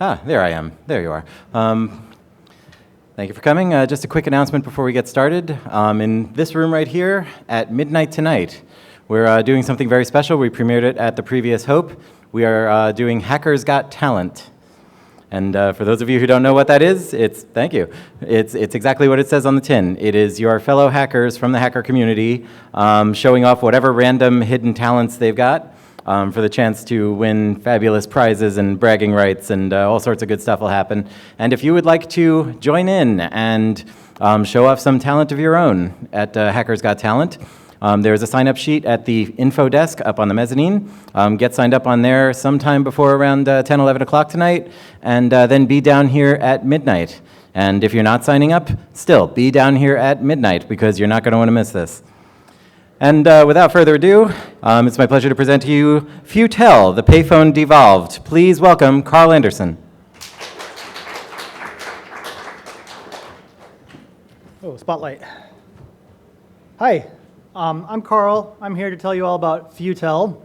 There I am. There you are. Thank you for coming. Just a quick announcement before we get started. In this room right here, at midnight tonight, we're doing something very special. We premiered it at the previous Hope. We are doing Hackers Got Talent. And for those of you who don't know what that is, thank you. It's exactly what it says on the tin. It is your fellow hackers from the hacker community showing off whatever random hidden talents they've got for the chance to win fabulous prizes and bragging rights, and all sorts of good stuff will happen. And if you would like to join in and show off some talent of your own at Hackers Got Talent, there's a sign-up sheet at the info desk up on the mezzanine. Get signed up on there sometime before around 10, 11 o'clock tonight, and then be down here at midnight. And if you're not signing up, still be down here at midnight, because you're not going to want to miss this. And without further ado, it's my pleasure to present to you Futel, the Payphone Devolved. Please welcome Karl Anderson. Oh, spotlight. Hi, I'm Karl. I'm here to tell you all about Futel.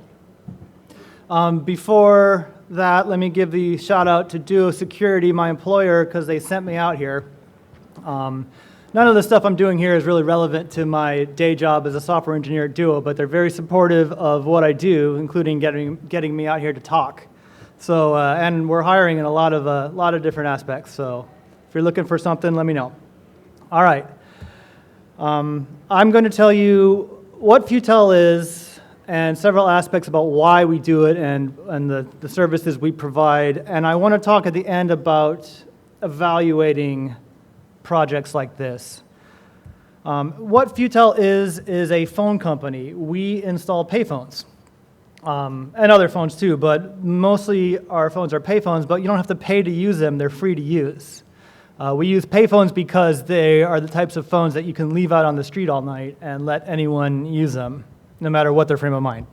Before that, let me give the shout out to Duo Security, my employer, because they sent me out here. None of the stuff I'm doing here is really relevant to my day job as a software engineer at Duo, but they're very supportive of what I do, including getting me out here to talk. So, and we're hiring in a lot of different aspects. So, if you're looking for something, let me know. All right. I'm going to tell you what Futel is and several aspects about why we do it and the services we provide. And I want to talk at the end about evaluating projects like this. What Futel is a phone company. We install payphones and other phones too, but mostly our phones are payphones, but you don't have to pay to use them. They're free to use. We use payphones because they are the types of phones that you can leave out on the street all night and let anyone use them, no matter what their frame of mind.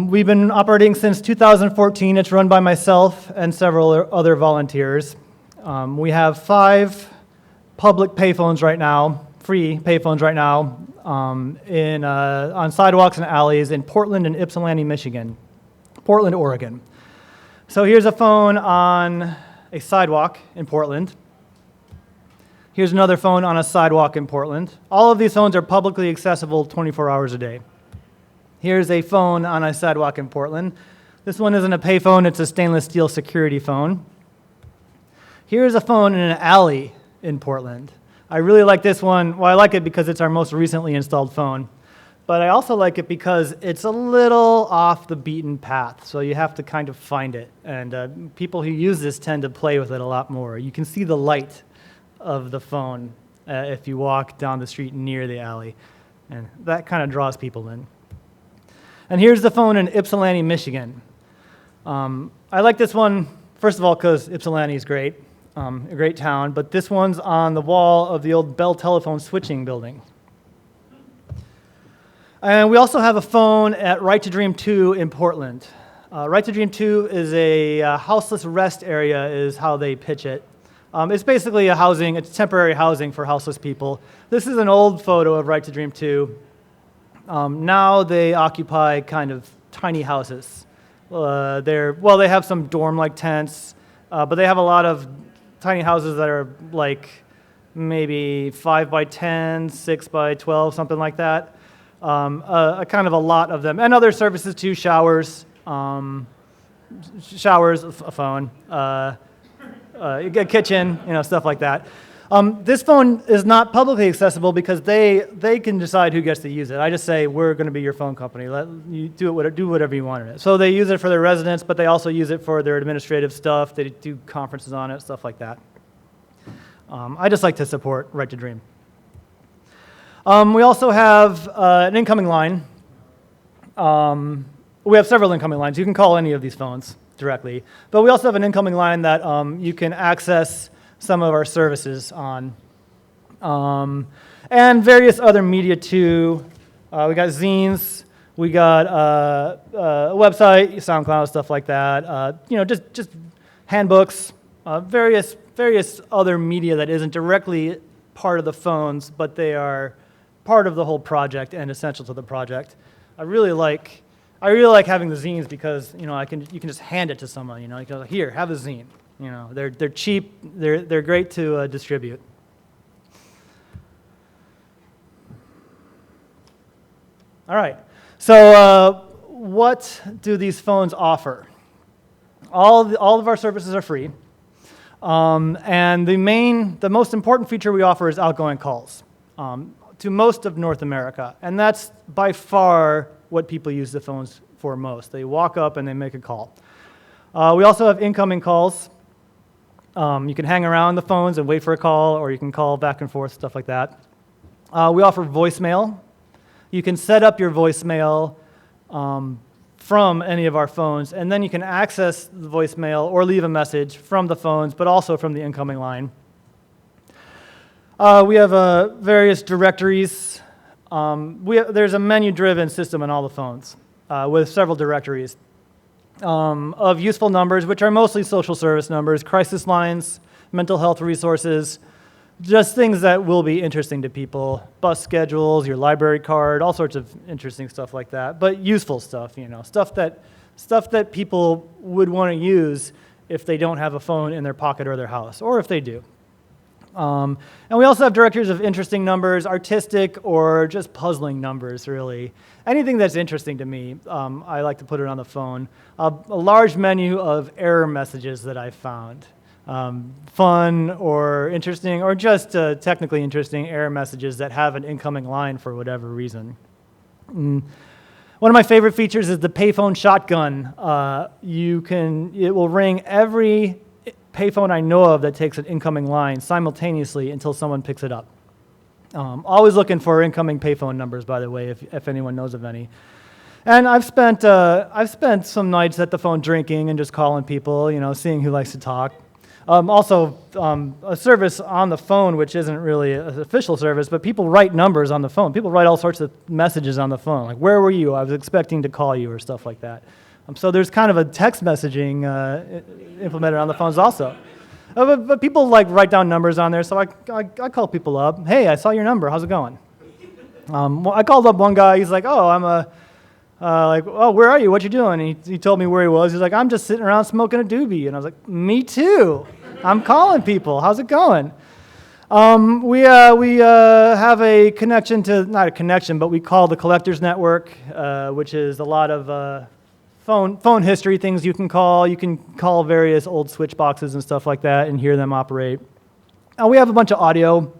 We've been operating since 2014. It's run by myself and several other volunteers. We have 5 public payphones right now, free payphones right now, on sidewalks and alleys in Portland and Ypsilanti, Michigan, Portland, Oregon. So here's a phone on a sidewalk in Portland. Here's another phone on a sidewalk in Portland. All of these phones are publicly accessible 24 hours a day. Here's a phone on a sidewalk in Portland. This one isn't a payphone, it's a stainless steel security phone. Here's a phone in an alley in Portland. I really like this one. Well, I like it because it's our most recently installed phone. But I also like it because it's a little off the beaten path, so you have to kind of find it. And people who use this tend to play with it a lot more. You can see the light of the phone if you walk down the street near the alley. And that kind of draws people in. And here's the phone in Ypsilanti, Michigan. I like this one, first of all, because Ypsilanti is great. A great town, but this one's on the wall of the old Bell telephone switching building. And we also have a phone at Right to Dream 2 in Portland. Right to Dream 2 is a houseless rest area is how they pitch it. It's basically it's temporary housing for houseless people. This is an old photo of Right to Dream 2. Now they occupy kind of tiny houses. They have some dorm-like tents, but they have a lot of tiny houses that are like maybe 5 by 10, 6 by 12, something like that. A kind of a lot of them. And other services too, showers, a phone, a kitchen, stuff like that. This phone is not publicly accessible because they can decide who gets to use it. I just say, we're going to be your phone company. Let you do whatever you want in it. So they use it for their residents, but they also use it for their administrative stuff. They do conferences on it, stuff like that. I just like to support Right to Dream. We also have an incoming line. We have several incoming lines. You can call any of these phones directly. But we also have an incoming line that you can access some of our services on. And various other media too. We got zines. We got a website, SoundCloud, stuff like that. Just handbooks, various other media that isn't directly part of the phones, but they are part of the whole project and essential to the project. I really like I really like having the zines because you can just hand it to someone. You go, here, have a zine. They're cheap. They're great to distribute. All right. So what do these phones offer? All of our services are free. And the most important feature we offer is outgoing calls to most of North America. And that's by far what people use the phones for most. They walk up and they make a call. We also have incoming calls. You can hang around the phones and wait for a call, or you can call back and forth, stuff like that. We offer voicemail. You can set up your voicemail from any of our phones, and then you can access the voicemail or leave a message from the phones, but also from the incoming line. We have various directories. There's a menu-driven system on all the phones with several directories of useful numbers, which are mostly social service numbers, crisis lines, mental health resources, just things that will be interesting to people, bus schedules, your library card, all sorts of interesting stuff like that, but useful stuff, stuff that people would want to use if they don't have a phone in their pocket or their house, or if they do. And we also have directories of interesting numbers, artistic or just puzzling numbers, really. Anything that's interesting to me, I like to put it on the phone. A large menu of error messages that I've found. Fun or interesting or just technically interesting error messages that have an incoming line for whatever reason. One of my favorite features is the Payphone shotgun. It will ring every payphone I know of that takes an incoming line simultaneously until someone picks it up. Always looking for incoming payphone numbers, by the way, if anyone knows of any. And I've spent some nights at the phone drinking and just calling people, seeing who likes to talk. Also, a service on the phone, which isn't really an official service, but people write numbers on the phone. People write all sorts of messages on the phone, like, where were you? I was expecting to call you, or stuff like that. So there's kind of a text messaging implemented on the phones also. But people write down numbers on there, so I call people up. Hey, I saw your number. How's it going? I called up one guy. He's like, oh, where are you? What you doing? And he told me where he was. He's like, I'm just sitting around smoking a doobie. And I was like, me too. I'm calling people. How's it going? We have a connection to, not a connection, but we call the Collectors Network, which is a lot of phone history things you can call. You can call various old switch boxes and stuff like that and hear them operate. We have a bunch of audio.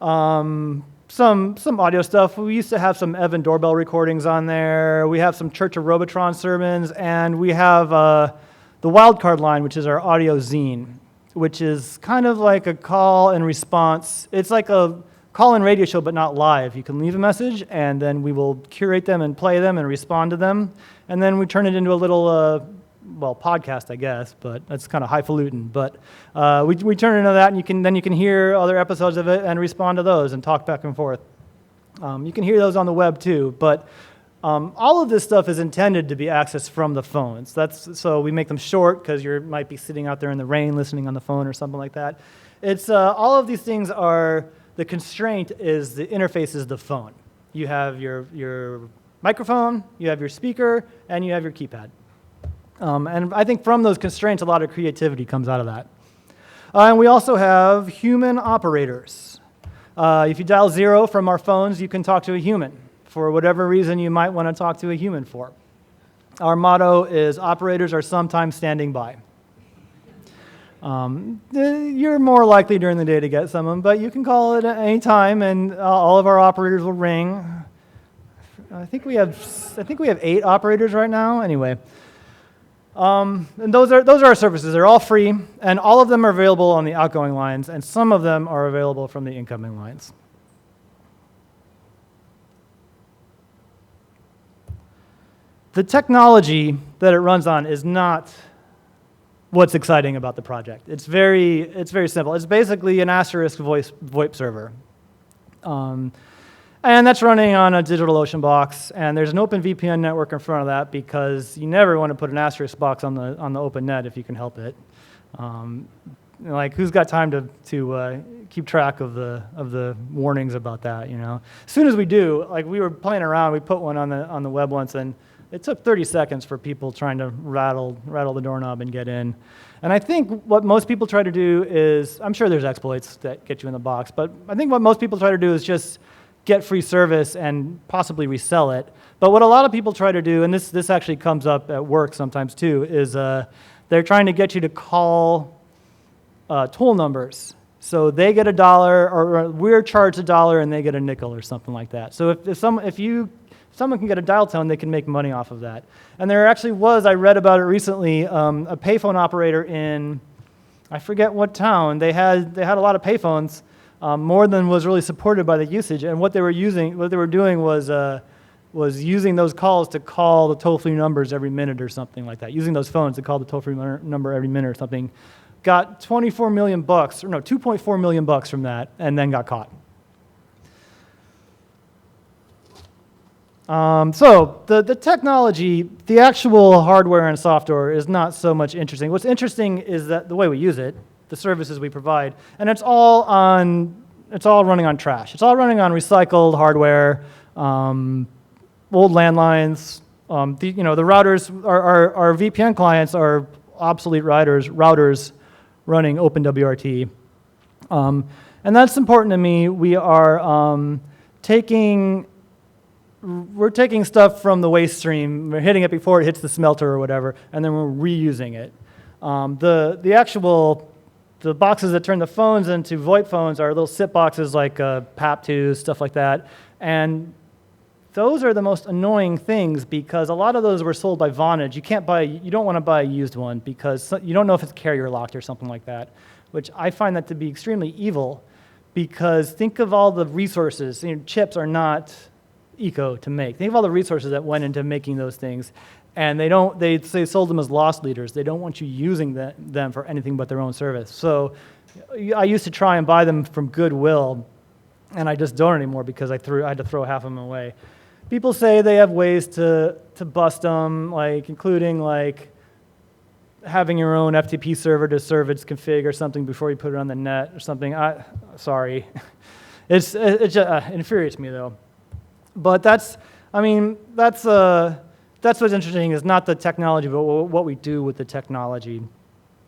Some audio stuff. We used to have some Evan doorbell recordings on there. We have some Church of Robotron sermons, and we have the Wildcard line, which is our audio zine, which is kind of like a call and response. It's like a call-in radio show, but not live. You can leave a message, and then we will curate them and play them and respond to them, and then we turn it into a little podcast, I guess, but that's kind of highfalutin. But we turn it into that, and then you can hear other episodes of it and respond to those and talk back and forth. You can hear those on the web too, but all of this stuff is intended to be accessed from the phones. So we make them short because you might be sitting out there in the rain listening on the phone or something like that. It's all of these things are, the constraint is the interface is the phone. You have your microphone, you have your speaker, and you have your keypad. And I think from those constraints, a lot of creativity comes out of that. And we also have human operators. If you dial 0 from our phones, you can talk to a human for whatever reason you might want to talk to a human for. Our motto is, operators are sometimes standing by. You're more likely during the day to get someone, but you can call it at any time, and all of our operators will ring. I think we have 8 operators right now. Anyway. And those are our services. They're all free, and all of them are available on the outgoing lines, and some of them are available from the incoming lines. The technology that it runs on is not what's exciting about the project. It's very simple. It's basically an asterisk VoIP server. And that's running on a DigitalOcean box, and there's an open VPN network in front of that because you never want to put an asterisk box on the open net if you can help it. Who's got time to keep track of the warnings about that? As soon as we do, we were playing around, we put one on the web once, and it took 30 seconds for people trying to rattle the doorknob and get in. And I think what most people try to do is, I'm sure there's exploits that get you in the box, but I think what most people try to do is just get free service and possibly resell it. But what a lot of people try to do, and this actually comes up at work sometimes too, is they're trying to get you to call toll numbers. So they get $1, or we're charged $1 and they get a nickel or something like that. So if someone can get a dial tone, they can make money off of that. And there actually was, I read about it recently, a payphone operator in, I forget what town. They had a lot of payphones, more than was really supported by the usage. And what they were doing was using those calls to call the toll-free numbers every minute or something like that. Using those phones to call the toll-free number every minute or something. Got 24 million bucks, or no, 2.4 million bucks from that, and then got caught. So the technology, the actual hardware and software is not so much interesting. What's interesting is that the way we use it, the services we provide, and it's all running on trash. It's all running on recycled hardware, old landlines. The routers, our VPN clients are obsolete routers running OpenWRT. And that's important to me. We are we're taking stuff from the waste stream, we're hitting it before it hits the smelter or whatever, and then we're reusing it. The boxes that turn the phones into VoIP phones are little SIP boxes like PAP2s, stuff like that. And those are the most annoying things because a lot of those were sold by Vonage. You don't want to buy a used one because you don't know if it's carrier locked or something like that, which I find that to be extremely evil because think of all the resources. Chips are not eco to make. Think of all the resources that went into making those things, and they sold them as loss leaders. They don't want you using them for anything but their own service. So I used to try and buy them from Goodwill, and I just don't anymore because I had to throw half of them away. People say they have ways to bust them, including having your own FTP server to serve its config or something before you put it on the net or something. Sorry, it just infuriates me though. But that's what's interesting is not the technology, but what we do with the technology.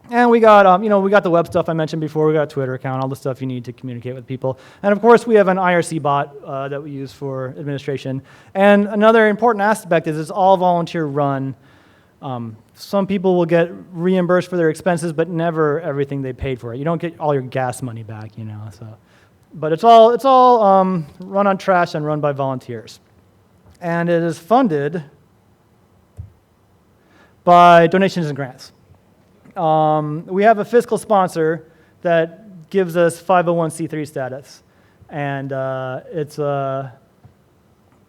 And we got the web stuff I mentioned before. We got a Twitter account, all the stuff you need to communicate with people. And of course, we have an IRC bot that we use for administration. And another important aspect is it's all volunteer run. Some people will get reimbursed for their expenses, but never everything they paid for it. You don't get all your gas money back, So. But it's all run on trash and run by volunteers. And it is funded by donations and grants. We have a fiscal sponsor that gives us 501c3 status. And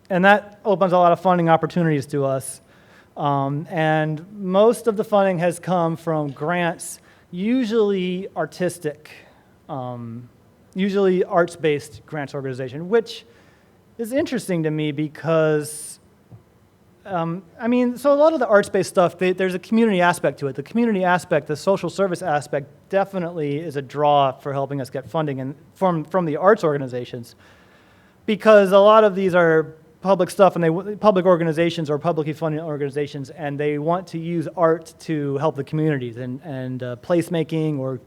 and that opens a lot of funding opportunities to us. And most of the funding has come from grants, usually artistic, usually arts-based grants organization, which is interesting to me because, so a lot of the arts-based stuff, there's a community aspect to it. The community aspect, the social service aspect, definitely is a draw for helping us get funding and from the arts organizations, because a lot of these are public stuff and public organizations or publicly funded organizations, and they want to use art to help the communities and placemaking or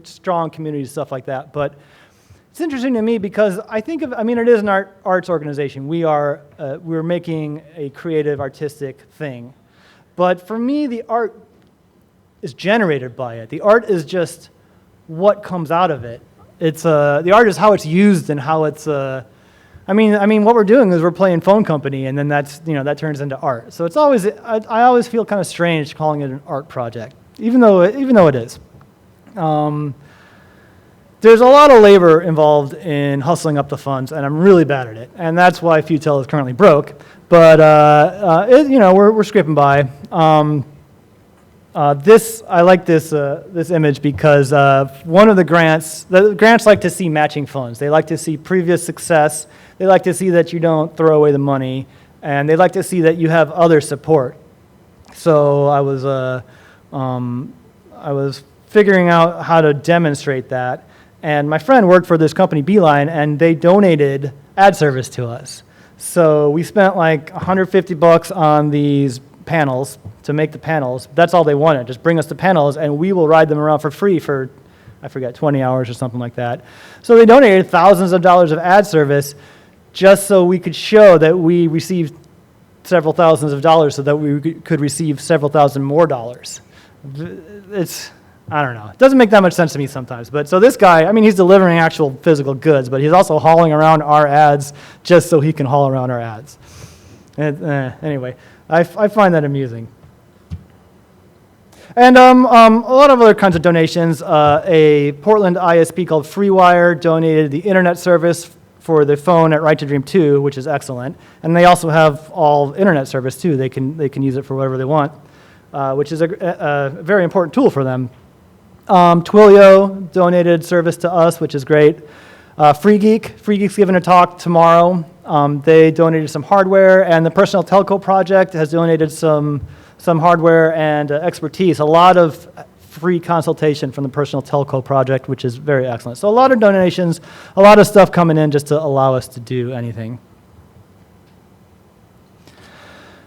strong communities, stuff like that. But it's interesting to me because it is an arts organization. We're making a creative, artistic thing. But for me, the art is generated by it. The art is just what comes out of it. The art is how it's used and how it's. What we're doing is we're playing phone company, and then that turns into art. So it's always. I always feel kind of strange calling it an art project, even though it is. There's a lot of labor involved in hustling up the funds, and I'm really bad at it, and that's why Futel is currently broke. But we're scraping by. I like this image because one of the grants like to see matching funds. They like to see previous success. They like to see that you don't throw away the money, and they like to see that you have other support. So I was figuring out how to demonstrate that. And my friend worked for this company, Beeline, and they donated ad service to us. So we spent like $150 on these panels to make the panels. That's all they wanted, just bring us the panels and we will ride them around for free for, I forget, 20 hours or something like that. So they donated thousands of dollars of ad service just so we could show that we received several thousands of dollars so that we could receive several thousand more dollars. It's, I don't know. It doesn't make that much sense to me sometimes. But so this guy, I mean, he's delivering actual physical goods, but he's also hauling around our ads just so he can haul around our ads. And, anyway, I find that amusing. And a lot of other kinds of donations. A Portland ISP called FreeWire donated the internet service for the phone at Right to Dream 2, which is excellent. And they also have all internet service too. They can use it for whatever they want, which is a very important tool for them. Twilio donated service to us, which is great. FreeGeek's giving a talk tomorrow. They donated some hardware, and the Personal Telco Project has donated some hardware and expertise. A lot of free consultation from the Personal Telco Project, which is very excellent. So a lot of donations, a lot of stuff coming in just to allow us to do anything.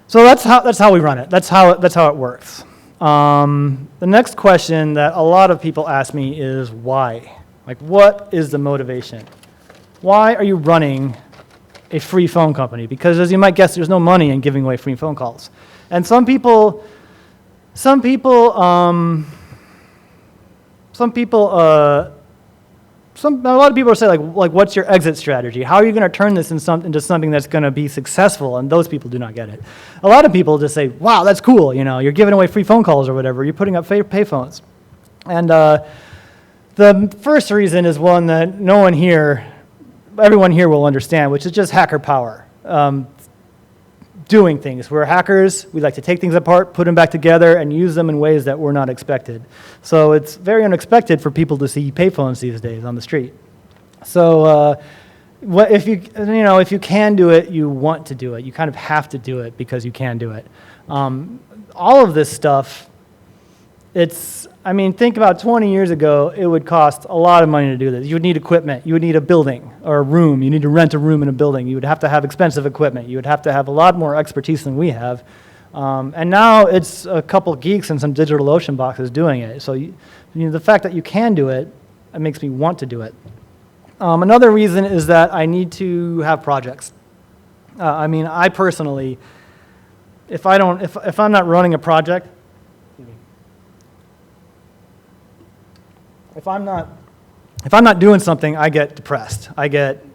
So that's how we run it. That's how it works. The next question that a lot of people ask me is why? Like, what is the motivation? Why are you running a free phone company? Because as you might guess, there's no money in giving away free phone calls. And a lot of people say like, what's your exit strategy? How are you going to turn this into something that's going to be successful? And those people do not get it. A lot of people just say, wow, that's cool. You know, you're giving away free phone calls or whatever. You're putting up payphones. And the first reason is one that everyone here will understand, which is just hacker power. Doing things. We're hackers. We like to take things apart, put them back together, and use them in ways that were not expected. So it's very unexpected for people to see payphones these days on the street. So if you can do it, you want to do it. You kind of have to do it because you can do it. All of this stuff, think about 20 years ago, it would cost a lot of money to do this. You would need equipment. You would need a building or a room. You need to rent a room in a building. You would have to have expensive equipment. You would have to have a lot more expertise than we have. And now it's a couple geeks and some DigitalOcean boxes doing it. So the fact that you can do it, it makes me want to do it. Another reason is that I need to have projects. I personally, if I'm not running a project, if I'm not doing something, I get depressed. I get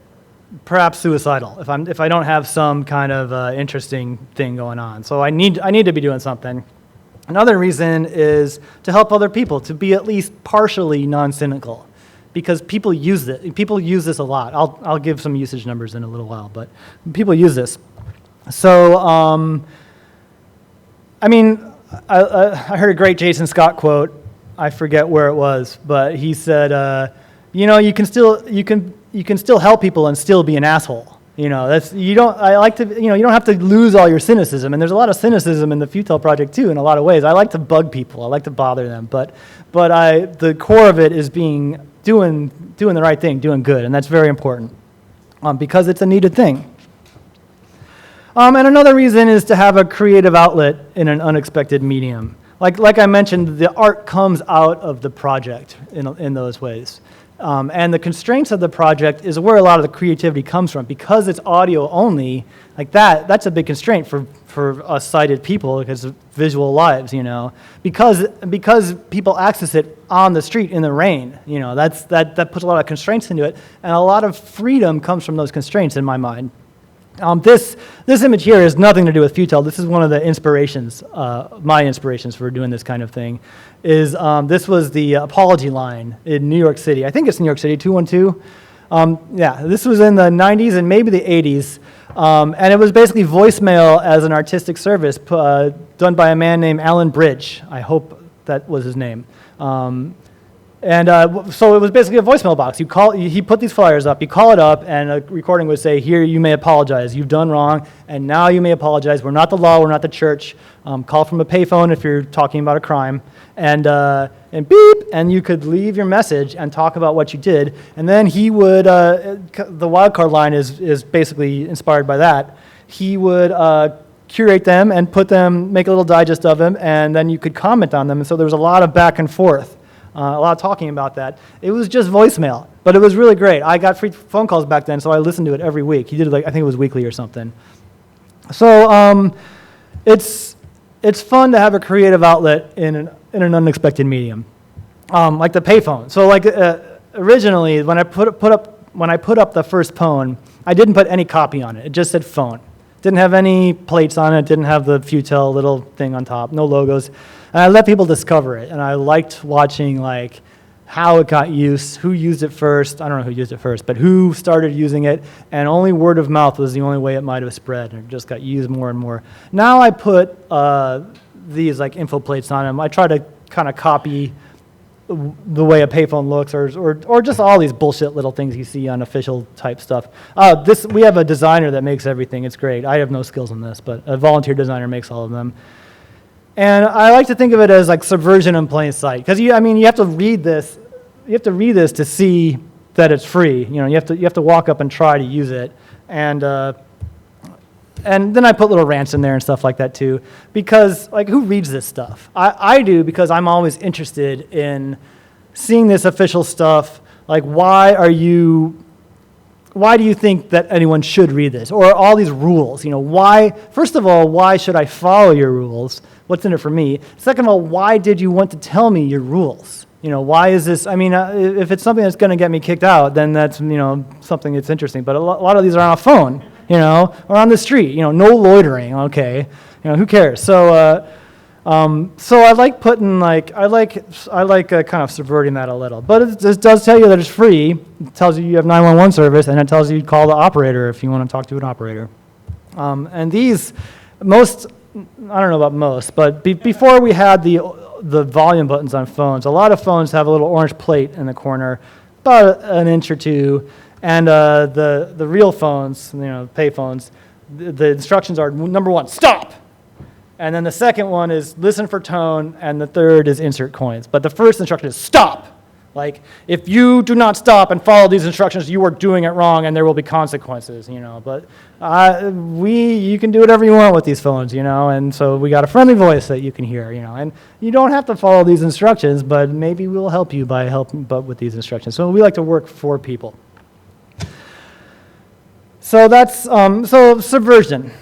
perhaps suicidal if I don't have some kind of interesting thing going on. So I need to be doing something. Another reason is to help other people, to be at least partially non-cynical, because people use this. People use this a lot. I'll give some usage numbers in a little while, but people use this. So I heard a great Jason Scott quote. I forget where it was, but he said, you can still help people and still be an asshole. You don't have to lose all your cynicism, and there's a lot of cynicism in the Futel project too in a lot of ways. I like to bug people, I like to bother them, but the core of it is doing the right thing, doing good, and that's very important because it's a needed thing. And another reason is to have a creative outlet in an unexpected medium. Like I mentioned, the art comes out of the project in those ways. And the constraints of the project is where a lot of the creativity comes from. Because it's audio only, that's a big constraint for us sighted people because of visual lives, Because people access it on the street in the rain, that puts a lot of constraints into it. And a lot of freedom comes from those constraints in my mind. This image here has nothing to do with Futel. This is one of the inspirations, my inspirations for doing this kind of thing. This was the apology line in New York City. I think it's New York City, 212. This was in the 90s and maybe the 80s. And it was basically voicemail as an artistic service done by a man named Alan Bridge. I hope that was his name. So it was basically a voicemail box. He put these flyers up, you call it up, and a recording would say, here, you may apologize. You've done wrong, and now you may apologize. We're not the law, we're not the church. Call from a payphone if you're talking about a crime. And beep, and you could leave your message and talk about what you did. And then he would, the wildcard line is basically inspired by that. He would curate them and make a little digest of them, and then you could comment on them. And so there was a lot of back and forth. A lot of talking about that. It was just voicemail, but it was really great. I got free phone calls back then, so I listened to it every week. He did it I think it was weekly or something. So it's fun to have a creative outlet in an unexpected medium, like the payphone. So originally, when I put up the first phone, I didn't put any copy on it. It just said phone. Didn't have any plates on it. Didn't have the Futel little thing on top. No logos. And I let people discover it, and I liked watching how it got used, who used it first. I don't know who used it first, but who started using it, and only word of mouth was the only way it might have spread, and it just got used more and more. Now I put these info plates on them. I try to kind of copy the way a payphone looks, or just all these bullshit little things you see on official type stuff. We have a designer that makes everything. It's great. I have no skills in this, but a volunteer designer makes all of them. And I like to think of it as subversion in plain sight, because you have to read this. You have to read this to see that it's free. You have to walk up and try to use it, and then I put little rants in there and stuff like that too, because who reads this stuff? I do, because I'm always interested in seeing this official stuff. Why do you think that anyone should read this? Or all these rules, first of all, why should I follow your rules? What's in it for me? Second of all, why did you want to tell me your rules? Why is this? If it's something that's going to get me kicked out, then that's, something that's interesting. But a lot of these are on a phone, or on the street, no loitering, okay. Who cares? So I like putting, I like kind of subverting that a little. But it does tell you that it's free. It tells you have 911 service, and it tells you to call the operator if you want to talk to an operator. And I don't know about most, but before we had the volume buttons on phones, a lot of phones have a little orange plate in the corner, about an inch or two, and the real phones, pay phones, the instructions are, number one, stop! And then the second one is listen for tone, and the third is insert coins. But the first instruction is stop! If you do not stop and follow these instructions, you are doing it wrong, and there will be consequences, But you can do whatever you want with these phones, And so we got a friendly voice that you can hear, And you don't have to follow these instructions, but maybe we'll help you with these instructions. So we like to work for people. So that's so subversion.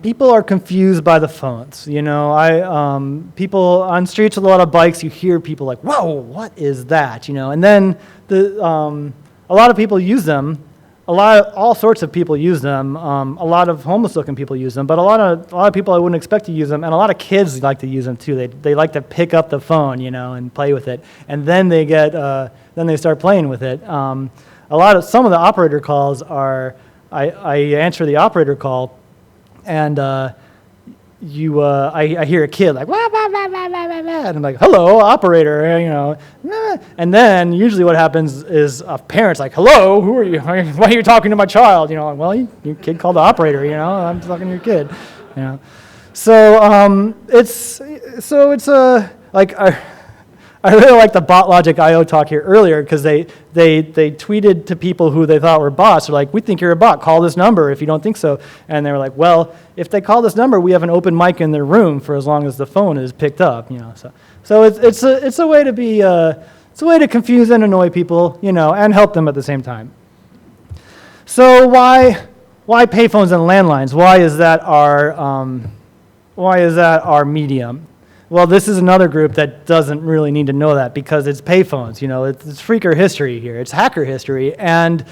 People are confused by the phones. People on streets with a lot of bikes, you hear people like, "Whoa, what is that?" And then a lot of people use them. All sorts of people use them. A lot of homeless-looking people use them, but a lot of people I wouldn't expect to use them, and a lot of kids like to use them too. They like to pick up the phone, and play with it, and then they start playing with it. Some of the operator calls are. I answer the operator call, and I hear a kid like, wah, wah, wah, wah, wah, wah, wah, and I'm like, hello, operator, and then usually what happens is a parent's like, hello, who are you? Why are you talking to my child? Well, your kid called the operator, I'm talking to your kid, So I really like the bot logic IO talk here earlier, because they tweeted to people who they thought were bots. They're like, we think you're a bot. Call this number if you don't think so. And they were like, well, if they call this number, we have an open mic in their room for as long as the phone is picked up. So it's a way to be it's a way to confuse and annoy people, and help them at the same time. So why payphones and landlines? Why is that our medium? Well, this is another group that doesn't really need to know that, because it's payphones. It's freaker history here. It's hacker history. And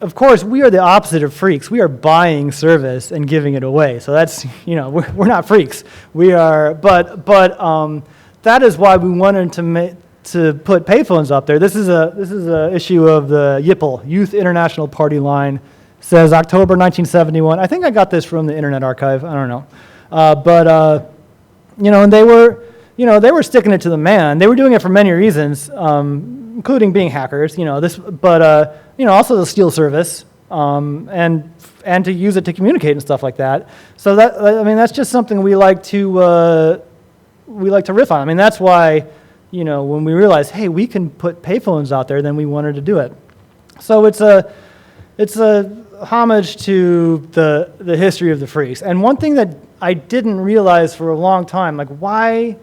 of course, we are the opposite of freaks. We are buying service and giving it away. So that's, we're not freaks. We are, but that is why we wanted to put payphones up there. This is a issue of the YIPL, Youth International Party Line. It says October 1971. I think I got this from the Internet Archive. I don't know. And they were, they were sticking it to the man. They were doing it for many reasons, including being hackers, also to steal service, and to use it to communicate and stuff like that. So that's just something we like to riff on. I mean, that's why, when we realized, hey, we can put payphones out there, then we wanted to do it. So it's a homage to the history of the freaks. And one thing that I didn't realize for a long time, like why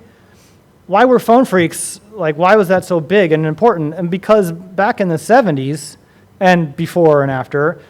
were phone freaks, like why was that so big and important? And because back in the 70s and before and after,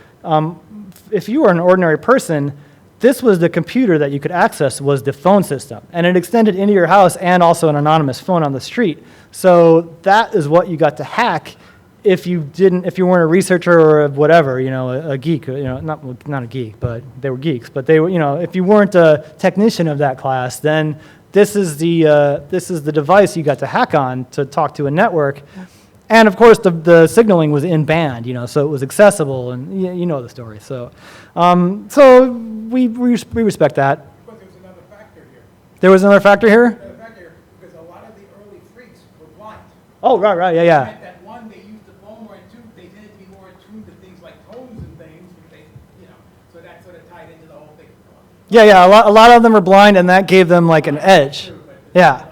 if you were an ordinary person, this was the computer that you could access, was the phone system. And it extended into your house and also an anonymous phone on the street. So that is what you got to hack if you weren't a researcher or whatever, a geek, not a geek, but they were geeks. But they were, if you weren't a technician of that class, then this is the device you got to hack on to talk to a network. And of course, the signaling was in band, so it was accessible, and you know the story. So, we respect that. But there was another factor here. There was another factor here? Another factor here, because a lot of the early freaks were blind. Oh, right, It yeah. meant that one, they used the phone more, and two, they tended to be more attuned to things like tones and things, so that sort of tied into the whole thing. Yeah. A lot of them were blind, and that gave them like an edge. Yeah.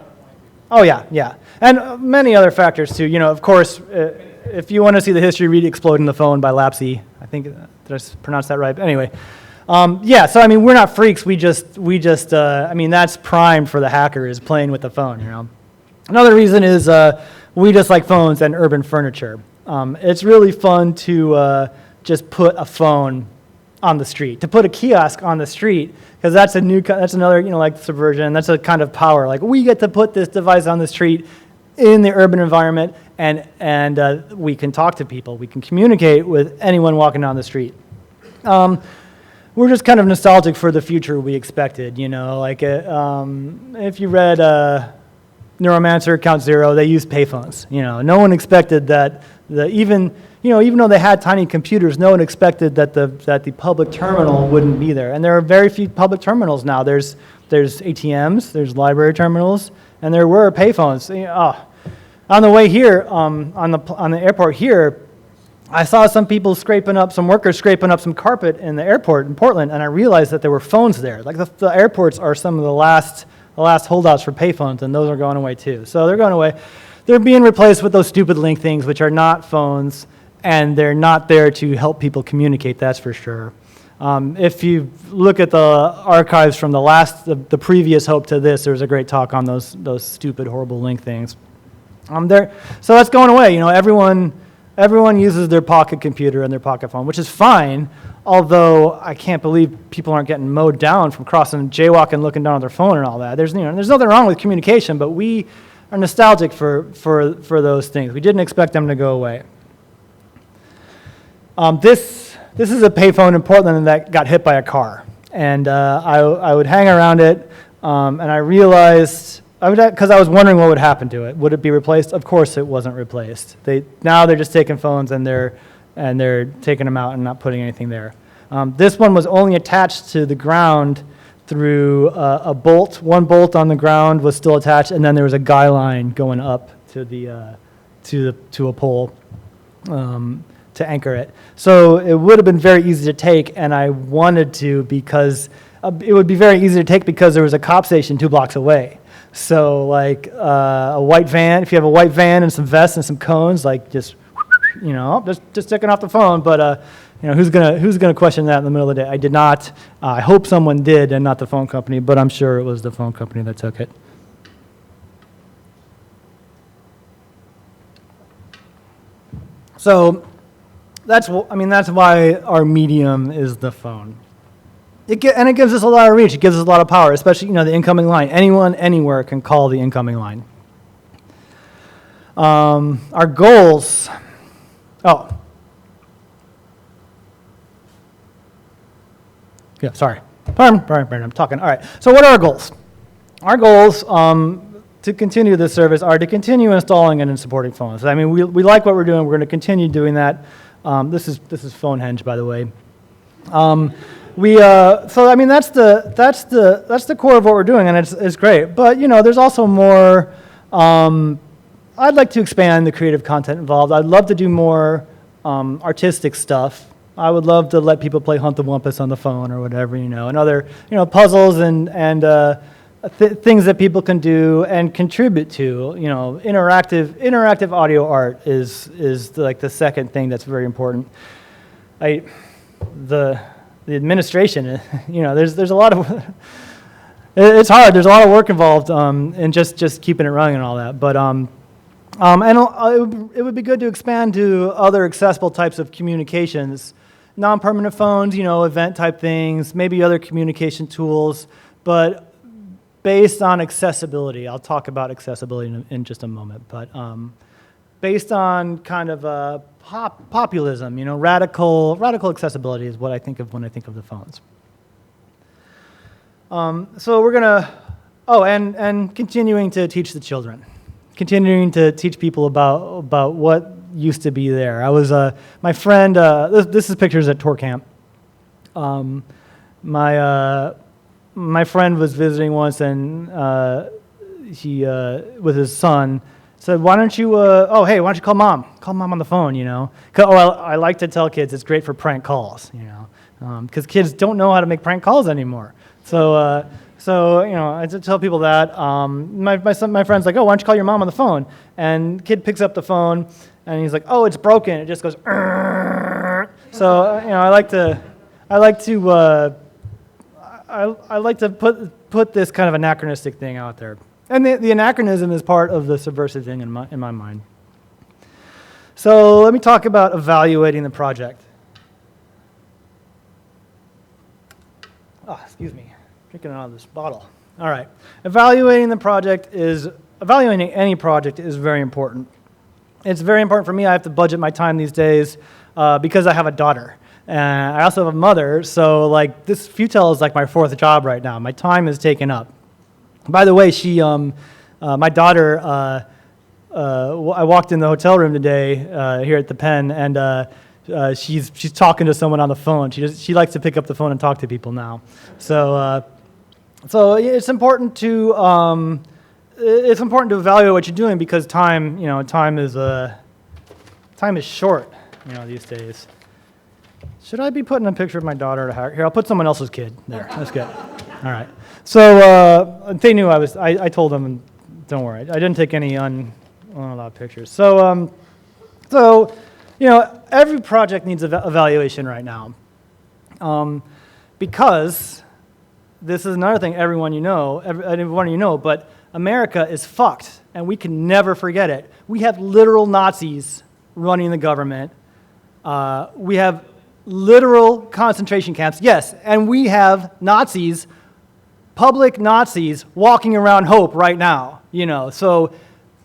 Oh, yeah. And many other factors too. Of course, if you want to see the history, read "Exploding the Phone" by Lapsey. I think, did I pronounce that right? But anyway, so I mean, we're not freaks. We just that's prime for the hacker, is playing with the phone. Another reason is we just like phones and urban furniture. It's really fun to just put a phone on the street, to put a kiosk on the street, because that's another, like subversion. That's a kind of power. Like, we get to put this device on the street in the urban environment, and we can talk to people. We can communicate with anyone walking down the street. We're just kind of nostalgic for the future we expected. If you read Neuromancer, Count Zero, they used payphones. No one expected that even though they had tiny computers, no one expected that the public terminal wouldn't be there. And there are very few public terminals now. There's ATMs, there's library terminals, and there were payphones. On the way here, on the airport here, I saw some workers scraping up some carpet in the airport in Portland, and I realized that there were phones there. Like the airports are some of the last holdouts for payphones, and those are going away too. So they're going away. They're being replaced with those stupid link things, which are not phones, and they're not there to help people communicate, that's for sure. If you look at the archives from the previous Hope to this, there's a great talk on those stupid, horrible link things. So that's going away. Everyone uses their pocket computer and their pocket phone, which is fine, although I can't believe people aren't getting mowed down from crossing, jaywalking, looking down at their phone and all that. There's nothing wrong with communication, but we are nostalgic for those things. We didn't expect them to go away. This is a payphone in Portland that got hit by a car, and I would hang around it, and I realized, because I was wondering what would happen to it. Would it be replaced? Of course, it wasn't replaced. Now they're just taking phones and they're taking them out and not putting anything there. This one was only attached to the ground through a bolt. One bolt on the ground was still attached, and then there was a guy line going up to a pole to anchor it. So it would have been very easy to take, and I wanted to, because it would be very easy to take because there was a cop station 2 blocks away. So like a white van, if you have a white van and some vests and some cones, like just taking off the phone. But who's gonna question that in the middle of the day? I did not. I hope someone did, and not the phone company. But I'm sure it was the phone company that took it. So that's why our medium is the phone. It gives us a lot of reach. It gives us a lot of power, especially the incoming line. Anyone, anywhere can call the incoming line. Our goals. Oh. Yeah, sorry. Pardon, I'm talking. All right. So what are our goals? Our goals to continue this service are to continue installing and supporting phones. I mean, we like what we're doing. We're going to continue doing that. This is Phonehenge, by the way. So I mean, that's the core of what we're doing, and it's great. But there's also more. I'd like to expand the creative content involved. I'd love to do more artistic stuff. I would love to let people play Hunt the Wumpus on the phone or whatever, and other, puzzles and things that people can do and contribute to. Interactive audio art is like the second thing that's very important. The administration, there's a lot of, it's hard. There's a lot of work involved in just keeping it running and all that. But it would be good to expand to other accessible types of communications, non-permanent phones, event type things, maybe other communication tools, but based on accessibility. I'll talk about accessibility in just a moment, but based on kind of populism, radical accessibility is what I think of when I think of the phones. So we're gonna, and continuing to teach the children, continuing to teach people about what used to be there. I was, my friend, this is pictures at tour camp. My friend was visiting once, and he, with his son, said, why don't you call mom? Call mom on the phone, I like to tell kids it's great for prank calls, because kids don't know how to make prank calls anymore. So I tell people that. My friend's like, why don't you call your mom on the phone? And kid picks up the phone, and he's like, it's broken. It just goes, Rrr. So I like to put this kind of anachronistic thing out there. And the anachronism is part of the subversive thing in my mind. So let me talk about evaluating the project. Excuse me, drinking out of this bottle. All right, evaluating any project is very important. It's very important for me. I have to budget my time these days because I have a daughter. And I also have a mother, so this Futel is like my fourth job right now. My time is taken up. By the way, my daughter, I walked in the hotel room today here at the Pen, and she's talking to someone on the phone. She likes to pick up the phone and talk to people now. So it's important to evaluate what you're doing because time is short, these days. Should I be putting a picture of my daughter? Here, I'll put someone else's kid there. That's good. All right. So they knew I told them, don't worry. I didn't take any unallowed pictures. So every project needs evaluation right now. Because this is another thing everyone you know, but America is fucked, and we can never forget it. We have literal Nazis running the government. We have literal concentration camps, yes, and we have Nazis, public Nazis, walking around Hope right now, So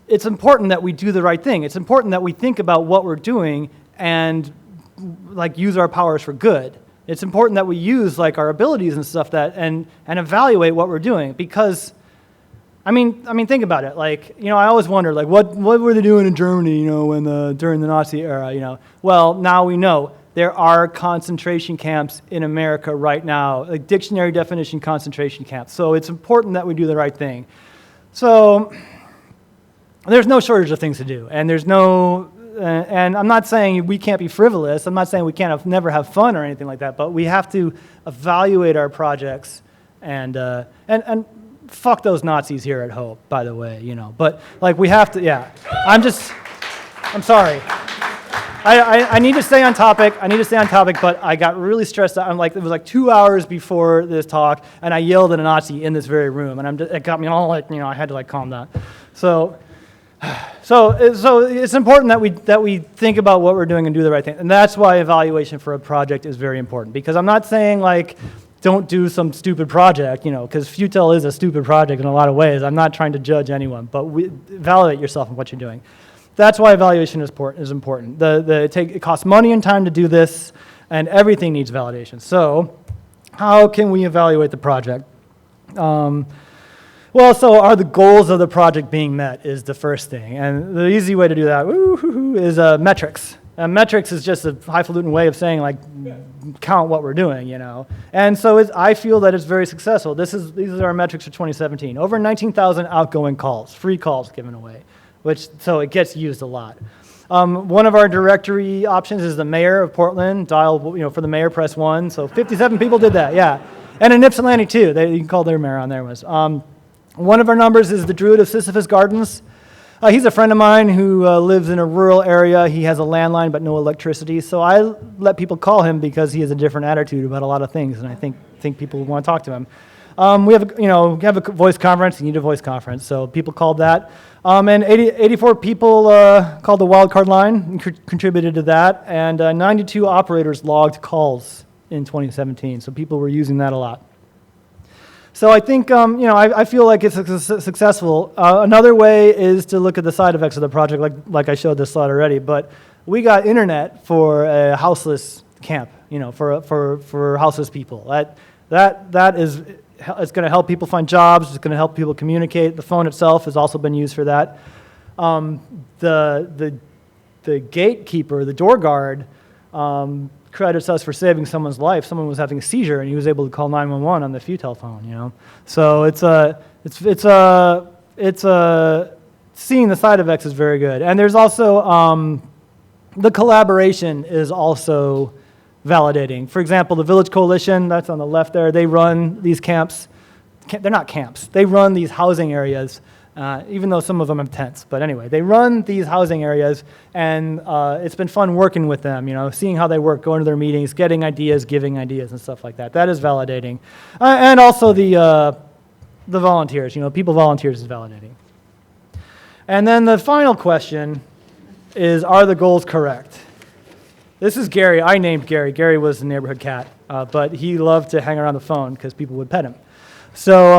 it's important that we do the right thing. It's important that we think about what we're doing and use our powers for good. It's important that we use our abilities and stuff and evaluate what we're doing because, I mean, think about it. I always wonder, what were they doing in Germany, during the Nazi era, Well, now we know. There are concentration camps in America right now, dictionary definition concentration camps. So it's important that we do the right thing. So there's no shortage of things to do, and and I'm not saying we can't be frivolous. I'm not saying we can't never have fun or anything like that. But we have to evaluate our projects and fuck those Nazis here at Hope, by the way, But we have to, yeah. I'm sorry. I need to stay on topic. But I got really stressed out. It was 2 hours before this talk, and I yelled at a Nazi in this very room, and it got me all I had to calm down. So it's important that we think about what we're doing and do the right thing, and that's why evaluation for a project is very important. Because I'm not saying don't do some stupid project, because Futel is a stupid project in a lot of ways. I'm not trying to judge anyone, but evaluate yourself and what you're doing. That's why evaluation is important. It costs money and time to do this, and everything needs validation. So how can we evaluate the project? So are the goals of the project being met is the first thing. And the easy way to do that is metrics. Metrics is just a highfalutin way of saying, like, count what we're doing, you know. And so I feel that it's very successful. These are our metrics for 2017. Over 19,000 outgoing calls, free calls given away, so it gets used a lot. One of our directory options is the mayor of Portland. Dial, for the mayor, press 1. So 57 people did that, yeah. And in Ypsilanti, too. You can call their mayor on there. One of our numbers is the Druid of Sisyphus Gardens. He's a friend of mine who lives in a rural area. He has a landline but no electricity. So I let people call him because he has a different attitude about a lot of things, and I think people want to talk to him. We have a voice conference. You need a voice conference, so people called that. And 84 people called the wildcard line and contributed to that, and 92 operators logged calls in 2017. So people were using that a lot. So I think, I feel like it's successful. Another way is to look at the side effects of the project, like I showed this slide already. But we got internet for a houseless camp, for houseless people. It's going to help people find jobs. It's going to help people communicate. The phone itself has also been used for that. The gatekeeper, the door guard, credits us for saving someone's life. Someone was having a seizure, and he was able to call 911 on the Futel phone. So seeing the side effects is very good. And there's also the collaboration is also validating. For example, the Village Coalition, that's on the left there. They run these camps. They're not camps. They run these housing areas. Even though some of them have tents. But anyway, they run these housing areas, and it's been fun working with them, seeing how they work, going to their meetings, getting ideas, giving ideas, and stuff like that. That is validating. And also the volunteers, people volunteers is validating. And then the final question is, are the goals correct? This is Gary. I named Gary. Gary was the neighborhood cat, but he loved to hang around the phone because people would pet him. So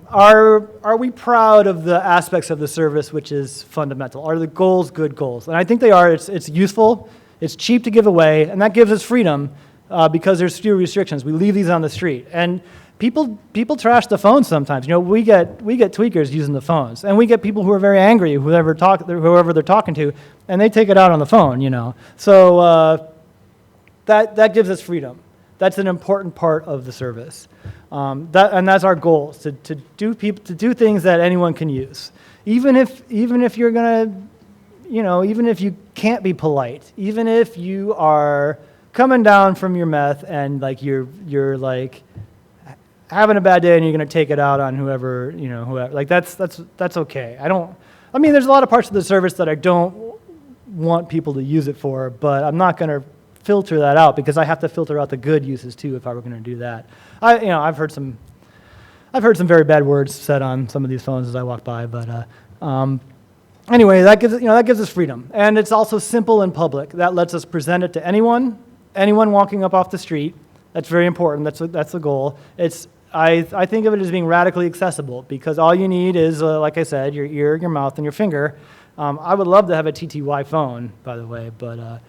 are we proud of the aspects of the service, which is fundamental? Are the goals good goals? And I think they are. It's useful. It's cheap to give away, and that gives us freedom because there's few restrictions. We leave these on the street, and people trash the phones sometimes. We get tweakers using the phones, and we get people who are very angry, whoever they're talking to, and they take it out on the phone. So that gives us freedom. That's an important part of the service. And that's our goal, to do things that anyone can use. Even if you're gonna, even if you can't be polite, even if you are coming down from your meth and like you're like having a bad day and you're gonna take it out on whoever, like that's okay. There's a lot of parts of the service that I don't want people to use it for, but I'm not gonna filter that out because I have to filter out the good uses too if I were going to do that. I've heard some very bad words said on some of these phones as I walk by, but anyway, that gives us freedom, and it's also simple and public. That lets us present it to anyone walking up off the street. That's very important. That's the goal. I think of it as being radically accessible because all you need is, like I said, your ear, your mouth, and your finger. I would love to have a TTY phone, by the way, but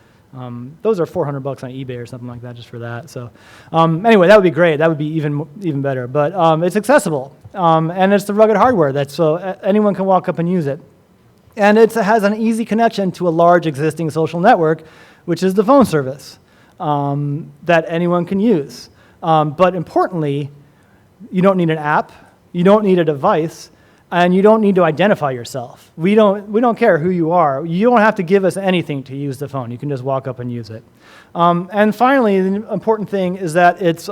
those are $400 on eBay or something like that just for that. So anyway, that would be great. That would be even better. But it's accessible, and it's the rugged hardware so anyone can walk up and use it. And it has an easy connection to a large existing social network, which is the phone service that anyone can use. But importantly, you don't need an app. You don't need a device. And you don't need to identify yourself. We don't care who you are. You don't have to give us anything to use the phone. You can just walk up and use it. And finally, the important thing is that it's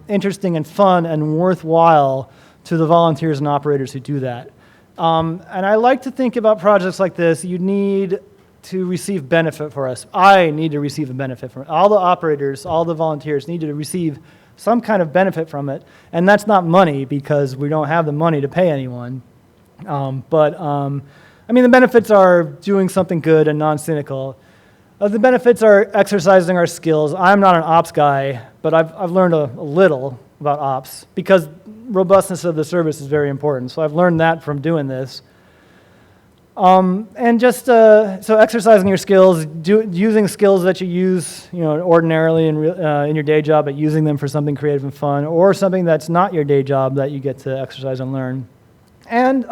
interesting and fun and worthwhile to the volunteers and operators who do that. And I like to think about projects like this. You need to receive benefit for us. I need to receive a benefit from it. All the operators, all the volunteers need to receive some kind of benefit from it. And that's not money because we don't have the money to pay anyone. The benefits are doing something good and non-cynical. The benefits are exercising our skills. I'm not an ops guy, but I've learned a little about ops because robustness of the service is very important. So I've learned that from doing this. So exercising your skills, using skills that you use, ordinarily in your day job, but using them for something creative and fun, or something that's not your day job that you get to exercise and learn. And,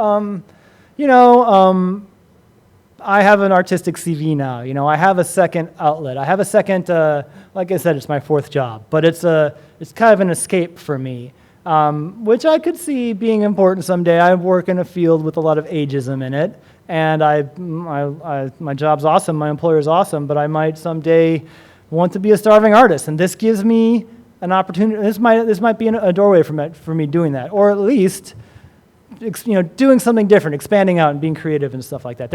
I I have an artistic CV now. You know, I have a second outlet. I have a second, like I said, it's my fourth job, but it's kind of an escape for me, which I could see being important someday. I work in a field with a lot of ageism in it, and my job's awesome, my employer's awesome, but I might someday want to be a starving artist, and this gives me an opportunity. This might be a doorway for me doing that, or at least, you know, doing something different, expanding out and being creative and stuff like that.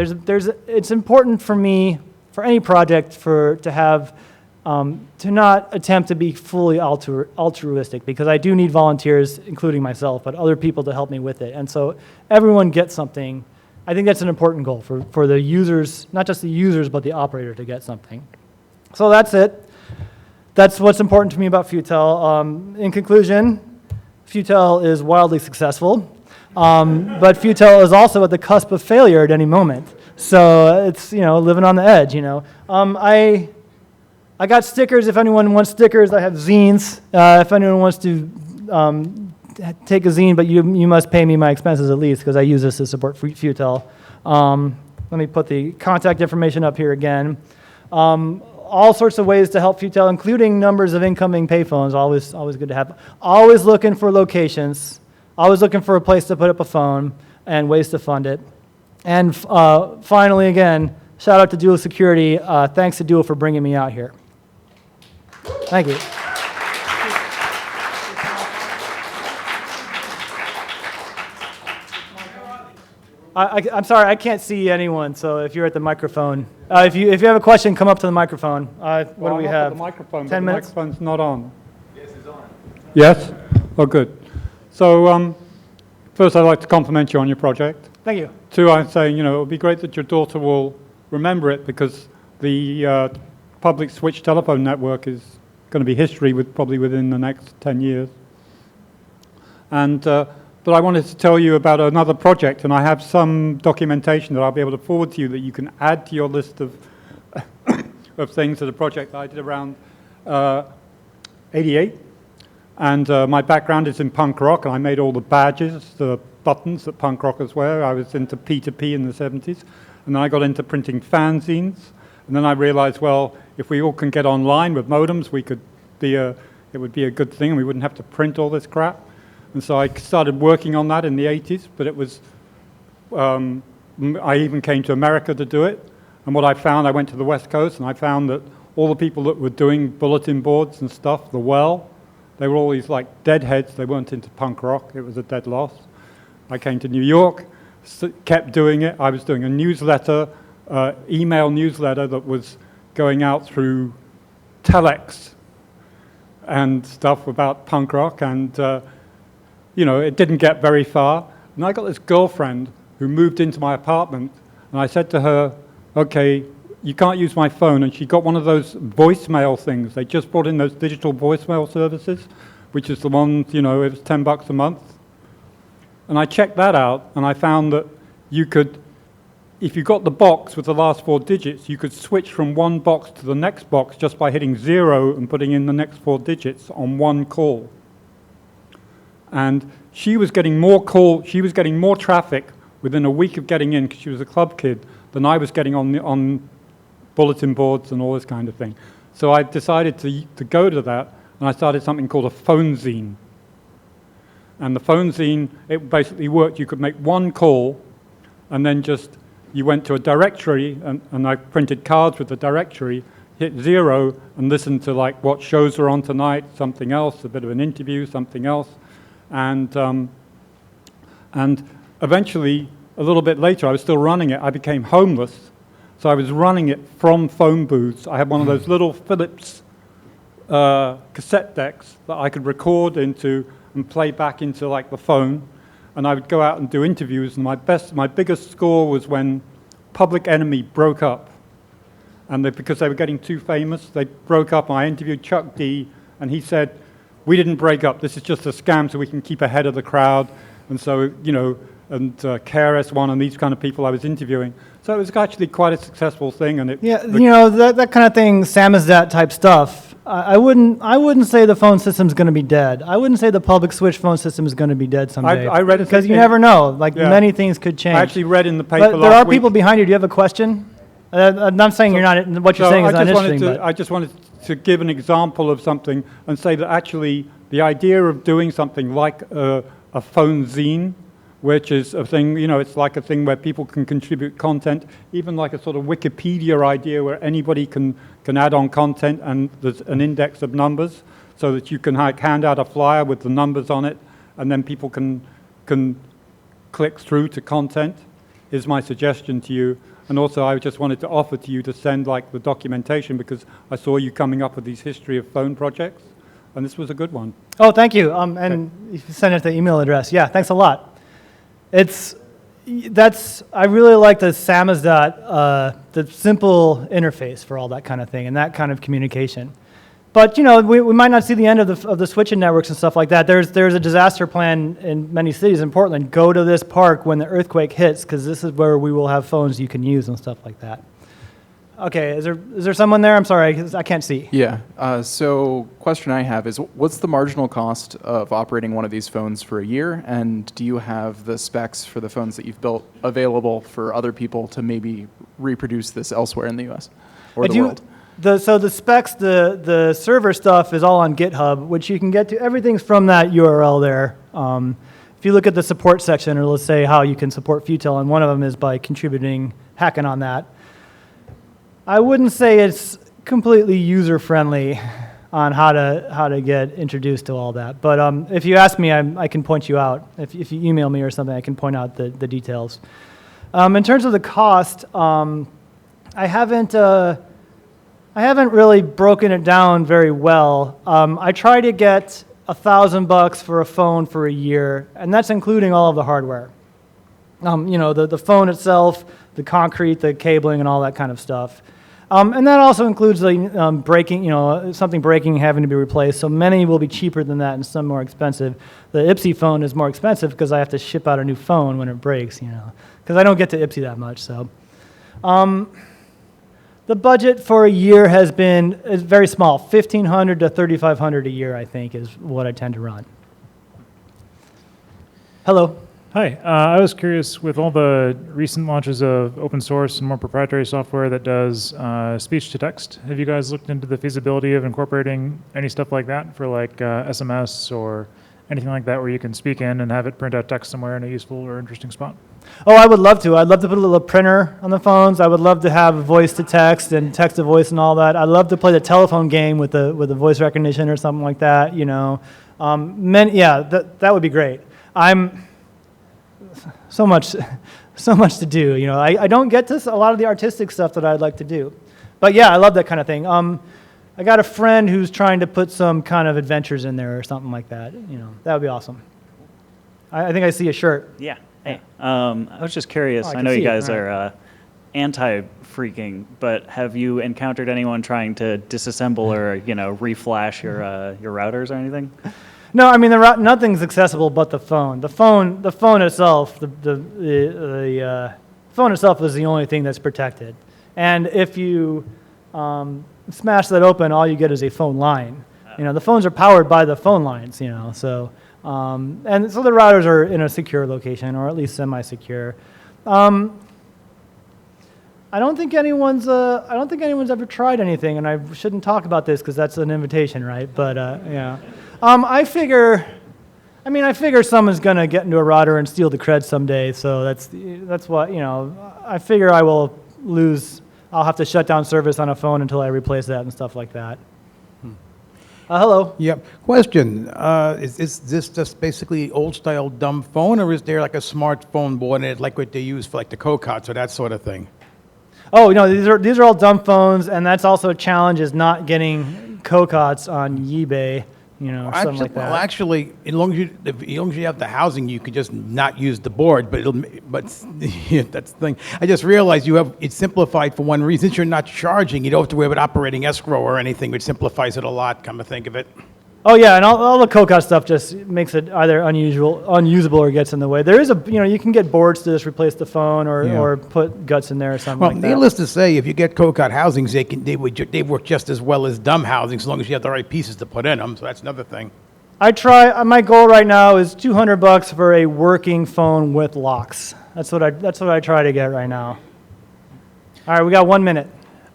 It's important for me, for any project, to have to not attempt to be fully altruistic, because I do need volunteers, including myself, but other people to help me with it. And so everyone gets something. I think that's an important goal for the users, not just the users, but the operator to get something. So that's it. That's what's important to me about Futel. In conclusion, Futel is wildly successful, but Futel is also at the cusp of failure at any moment. So it's, you know, living on the edge, you know. I got stickers if anyone wants stickers. I have zines if anyone wants to take a zine, but you must pay me my expenses at least, because I use this to support Futel. Let me put the contact information up here again. All sorts of ways to help Futel, including numbers of incoming payphones. Always good to have. Always looking for locations. Always looking for a place to put up a phone and ways to fund it. And finally, again, shout out to Dual Security. Thanks to Dual for bringing me out here. Thank you. I'm sorry, I can't see anyone, so if you're at the microphone, if you have a question, come up to the microphone. What do we have? The microphone, 10 minutes? The microphone's not on. Yes, it's on. Yes? Oh, good. So, first I'd like to compliment you on your project. Thank you. Two, I'm saying, you know, it would be great that your daughter will remember it, because the public switch telephone network is going to be history probably within the next 10 years. And but I wanted to tell you about another project, and I have some documentation that I'll be able to forward to you that you can add to your list of of things. At a project that I did around '88, and my background is in punk rock, and I made all the badges, the buttons that punk rockers wear. I was into P2P in the '70s, and then I got into printing fanzines, and then I realized, well, if we all can get online with modems, it would be a good thing, and we wouldn't have to print all this crap. And so I started working on that in the 80s, but it was, I even came to America to do it. And what I found, I went to the West Coast, and I found that all the people that were doing bulletin boards and stuff, they were all these like deadheads. They weren't into punk rock. It was a dead loss. I came to New York, kept doing it. I was doing a newsletter, email newsletter that was going out through telex and stuff about punk rock, and you know, it didn't get very far. And I got this girlfriend who moved into my apartment, and I said to her, okay, you can't use my phone. And she got one of those voicemail things. They just brought in those digital voicemail services, which is the ones, you know, it was $10 a month. And I checked that out, and I found that you could, if you got the box with the last 4 digits, you could switch from one box to the next box just by hitting 0 and putting in the next 4 digits on one call. And she was getting more traffic within a week of getting in, because she was a club kid, than I was getting on bulletin boards and all this kind of thing. So I decided to go to that, and I started something called a phone zine. And the phone zine, it basically worked. You could make one call, and then you went to a directory, and I printed cards with the directory, hit 0, and listened to like what shows are on tonight, something else, a bit of an interview, something else. And eventually, a little bit later, I was still running it. I became homeless, so I was running it from phone booths. I had one of those little Philips cassette decks that I could record into and play back into like the phone, and I would go out and do interviews. And my biggest score was when Public Enemy broke up, and because they were getting too famous, they broke up. And I interviewed Chuck D, and he said, we didn't break up. This is just a scam so we can keep ahead of the crowd. And so, you know, and KRS-One and these kind of people I was interviewing. So it was actually quite a successful thing. And you know, that kind of thing, samizdat type stuff, I wouldn't say the phone system's going to be dead. I wouldn't say the public switch phone system is going to be dead someday. I read it because you in- never know. Like Yeah. many things could change. I actually read in the paper But last there are week. people behind you. Do you have a question? I'm not saying you're not. What you're saying is not interesting. I just wanted to give an example of something and say that actually the idea of doing something like a phone zine, which is a thing, it's like a thing where people can contribute content, even like a sort of Wikipedia idea where anybody can add on content and there's an index of numbers so that you can hand out a flyer with the numbers on it and then people can click through to content, is my suggestion to you. And also, I just wanted to offer to you to send like the documentation because I saw you coming up with these history of phone projects, and this was a good one. Oh, thank you. And you can send it to the email address. Yeah, thanks a lot. I really like the samizdat, the simple interface for all that kind of thing and that kind of communication. But we might not see the end of the switching networks and stuff like that. There's a disaster plan in many cities in Portland. Go to this park when the earthquake hits, because this is where we will have phones you can use and stuff like that. Okay, is there someone there? I'm sorry, I can't see. Yeah. So question I have is, what's the marginal cost of operating one of these phones for a year? And do you have the specs for the phones that you've built available for other people to maybe reproduce this elsewhere in the U.S. or the world? So the specs, the server stuff is all on GitHub, which you can get to. Everything's from that URL there. If you look at the support section, or let's say how you can support Futel, and one of them is by hacking on that. I wouldn't say it's completely user-friendly on how to get introduced to all that. But if you ask me, I can point you out. If you email me or something, I can point out the details. In terms of the cost, I haven't really broken it down very well. I try to get $1,000 for a phone for a year, and that's including all of the hardware. The phone itself, the concrete, the cabling, and all that kind of stuff. And that also includes the breaking, something breaking, having to be replaced. So many will be cheaper than that and some more expensive. The IPSI phone is more expensive because I have to ship out a new phone when it breaks, because I don't get to IPSI that much. So the budget for a year is very small, $1,500 to $3,500 a year, I think, is what I tend to run. Hello. Hi, I was curious, with all the recent launches of open source and more proprietary software that does speech to text, have you guys looked into the feasibility of incorporating any stuff like that for like SMS or anything like that where you can speak in and have it print out text somewhere in a useful or interesting spot? Oh, I would love to. I'd love to put a little printer on the phones. I would love to have voice to text and text to voice and all that. I'd love to play the telephone game with the voice recognition or something like that, that would be great. So much to do. I don't get to a lot of the artistic stuff that I'd like to do. But yeah, I love that kind of thing. I got a friend who's trying to put some kind of adventures in there or something like that. That would be awesome. I think I see a shirt. Yeah. Hey, I was just curious. I I know can you see it. guys All are anti-freaking, but have you encountered anyone trying to disassemble or reflash your routers or anything? No, I mean nothing's accessible but the phone. The phone itself, the phone itself is the only thing that's protected. And if you smash that open, all you get is a phone line. The phones are powered by the phone lines. So and so the routers are in a secure location, or at least semi-secure. I don't think anyone's ever tried anything, and I shouldn't talk about this because that's an invitation, right? But yeah. I figure someone's gonna get into a router and steal the cred someday. So that's what I figure I will lose. I'll have to shut down service on a phone until I replace that and stuff like that. Hello. Yep. Question: is this just basically old-style dumb phone, or is there like a smartphone board in it, like what they use for like the cocots or that sort of thing? Oh, these are all dumb phones, and that's also a challenge, is not getting cocots on eBay. Something like that. Well, actually, as long as you have the housing, you could just not use the board. But yeah, that's the thing. I just realized it's simplified for one reason. Since you're not charging, you don't have to worry about operating escrow or anything, which simplifies it a lot. Come to think of it. Oh yeah, and all the COCOT stuff just makes it either unusable, or gets in the way. There is you can get boards to just replace the phone, or put guts in there or something Well, like that. needless to say, if you get COCOT housings, they work just as well as dumb housings, as long as you have the right pieces to put in them. So that's another thing. My goal right now is $200 for a working phone with locks. That's what I try to get right now. All right, we got 1 minute.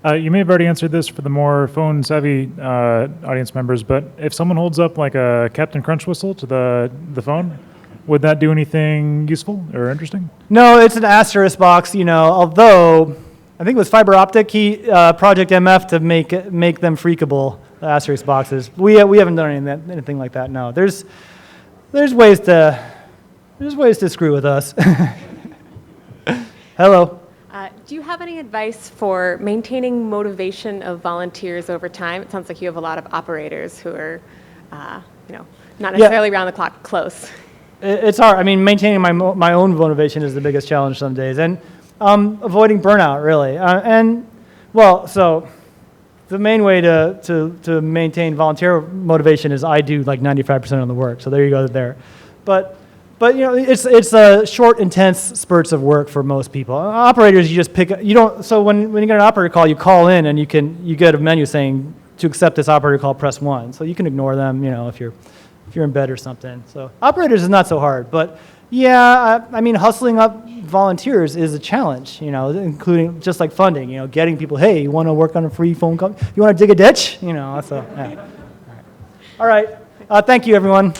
You may have already answered this for the more phone-savvy audience members, but if someone holds up like a Captain Crunch whistle to the phone, would that do anything useful or interesting? No, it's an asterisk box, although I think it was fiber optic Project MF to make them freakable, the asterisk boxes. We haven't done anything like that, no. There's ways to screw with us. Hello. Do you have any advice for maintaining motivation of volunteers over time? It sounds like you have a lot of operators who are, not necessarily round the clock close. It's hard. I mean, maintaining my own motivation is the biggest challenge some days, and avoiding burnout, really. So the main way to maintain volunteer motivation is I do like 95% of the work. So there you go there. But it's a short, intense spurts of work for most people. Operators, you just pick. You don't. So when you get an operator call, you call in and you get a menu saying to accept this operator call, press 1. So you can ignore them, if you're in bed or something. So operators is not so hard, but yeah, I mean hustling up volunteers is a challenge. Including just like funding. Getting people. Hey, you want to work on a free phone call? You want to dig a ditch? That's a. Yeah. All right. Thank you, everyone.